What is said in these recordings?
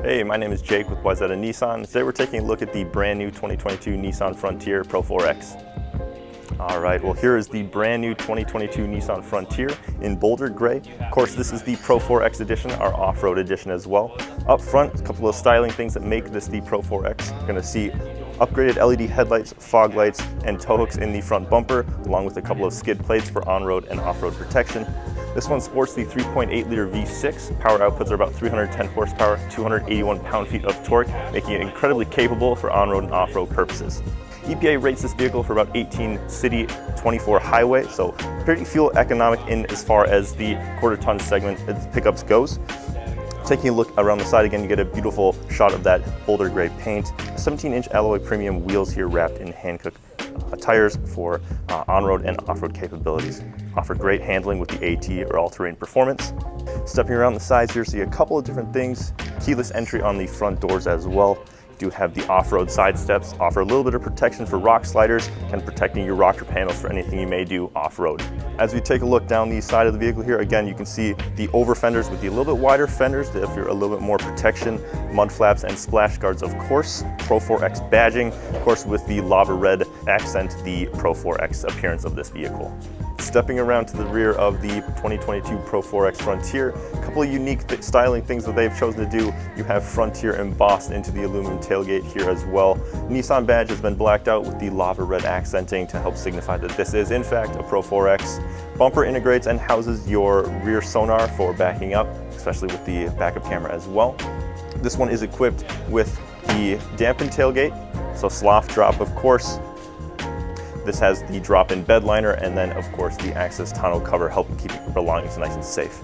Hey, my name is Jake with Wayzata Nissan. Today we're taking a look at the brand new 2022 Nissan Frontier Pro-4X. All right, well here is the brand new 2022 Nissan Frontier in Boulder Gray. Of course, this is the Pro-4X edition, our off-road edition as well. Up front, a couple of styling things that make this the Pro-4X. You're gonna see upgraded LED headlights, fog lights, and tow hooks in the front bumper, along with a couple of skid plates for on-road and off-road protection. This one sports the 3.8 liter V6. Power outputs are about 310 horsepower, 281 pound-feet of torque, making it incredibly capable for on-road and off-road purposes. EPA rates this vehicle for about 18 city, 24 highway, so pretty fuel economic in as far as the quarter-ton segment pickups goes. Taking a look around the side again, you get a beautiful shot of that Boulder Gray paint. 17-inch alloy premium wheels here wrapped in Hankook tires for on-road and off-road capabilities. Offer great handling with the AT or all-terrain performance. Stepping around the sides here, see a couple of different things. Keyless entry on the front doors as well. You do have the off-road side steps, offer a little bit of protection for rock sliders, and protecting your rocker panels for anything you may do off-road. As we take a look down the side of the vehicle here, again, you can see the over fenders with the little bit wider fenders if you're a little bit more protection, mud flaps and splash guards, of course. Pro-4X badging, of course, with the lava red accent, the Pro-4X appearance of this vehicle. Stepping around to the rear of the 2022 Pro-4X Frontier, a couple of unique styling things that they've chosen to do. You have Frontier embossed into the aluminum tailgate here as well. Nissan badge has been blacked out with the lava red accenting to help signify that this is in fact a Pro-4X. Bumper integrates and houses your rear sonar for backing up, especially with the backup camera as well. This one is equipped with the dampened tailgate, so slough drop of course. This has the drop-in bed liner and then of course the access tonneau cover helping keep your belongings nice and safe.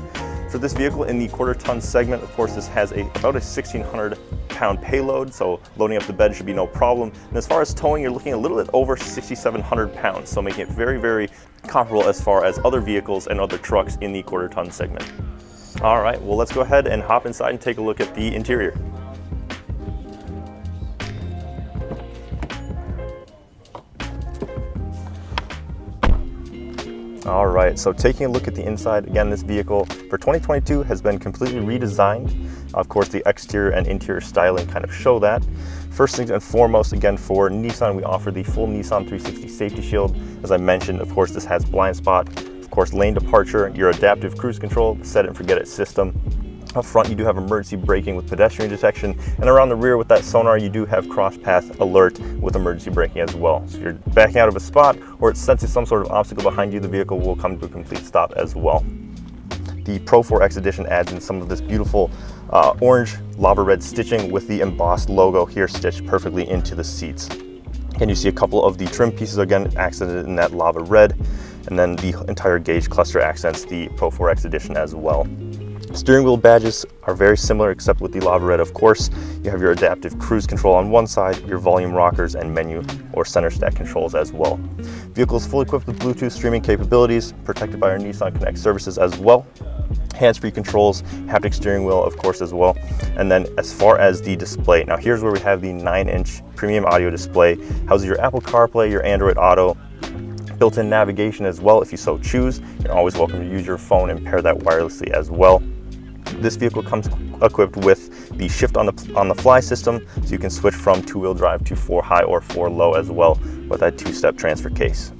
For this vehicle in the quarter-ton segment, of course this has about a 1,600 pound payload, so loading up the bed should be no problem. And as far as towing, you're looking a little bit over 6,700 pounds, so making it very, very comparable as far as other vehicles and other trucks in the quarter-ton segment. All right, well let's go ahead and hop inside and take a look at the interior. All right, so taking a look at the inside, again, this vehicle for 2022 has been completely redesigned. Of course, the exterior and interior styling kind of show that. First things and foremost, again, for Nissan, we offer the full Nissan 360 safety shield. As I mentioned, of course, this has blind spot, of course, lane departure, your adaptive cruise control, set it and forget it system. Up front, you do have emergency braking with pedestrian detection, and around the rear with that sonar, you do have cross path alert with emergency braking as well. So if you're backing out of a spot or it senses some sort of obstacle behind you, the vehicle will come to a complete stop as well. The Pro-4X edition adds in some of this beautiful orange lava red stitching with the embossed logo here stitched perfectly into the seats. And you see a couple of the trim pieces again accented in that lava red, and then the entire gauge cluster accents the Pro-4X edition as well. Steering wheel badges are very similar except with the lava red, of course. You have your adaptive cruise control on one side, your volume rockers and menu or center stack controls as well. Vehicle is fully equipped with Bluetooth streaming capabilities, protected by our Nissan Connect services as well. Hands-free controls, haptic steering wheel, of course, as well. And then as far as the display, now here's where we have the 9-inch premium audio display. Houses your Apple CarPlay, your Android Auto, built-in navigation as well if you so choose. You're always welcome to use your phone and pair that wirelessly as well. This vehicle comes equipped with the shift on the fly system, so you can switch from 2-wheel drive to 4 high or 4 low as well with that 2-step transfer case.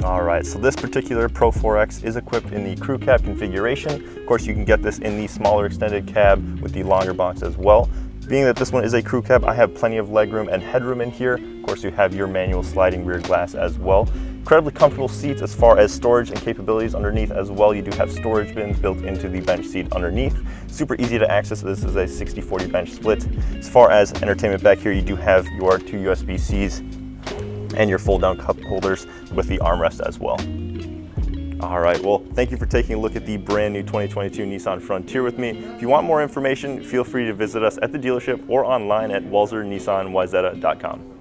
All right, so this particular Pro-4X is equipped in the crew cab configuration. Of course, you can get this in the smaller extended cab with the longer box as well. Being that this one is a crew cab, I have plenty of legroom and headroom in here. Of course, you have your manual sliding rear glass as well. Incredibly comfortable seats as far as storage and capabilities underneath as well. You do have storage bins built into the bench seat underneath. Super easy to access. This is a 60-40 bench split. As far as entertainment back here, you do have your 2 USB-Cs and your fold-down cup holders with the armrest as well. All right, well, thank you for taking a look at the brand new 2022 Nissan Frontier with me. If you want more information, feel free to visit us at the dealership or online at walsernissanwayzata.com.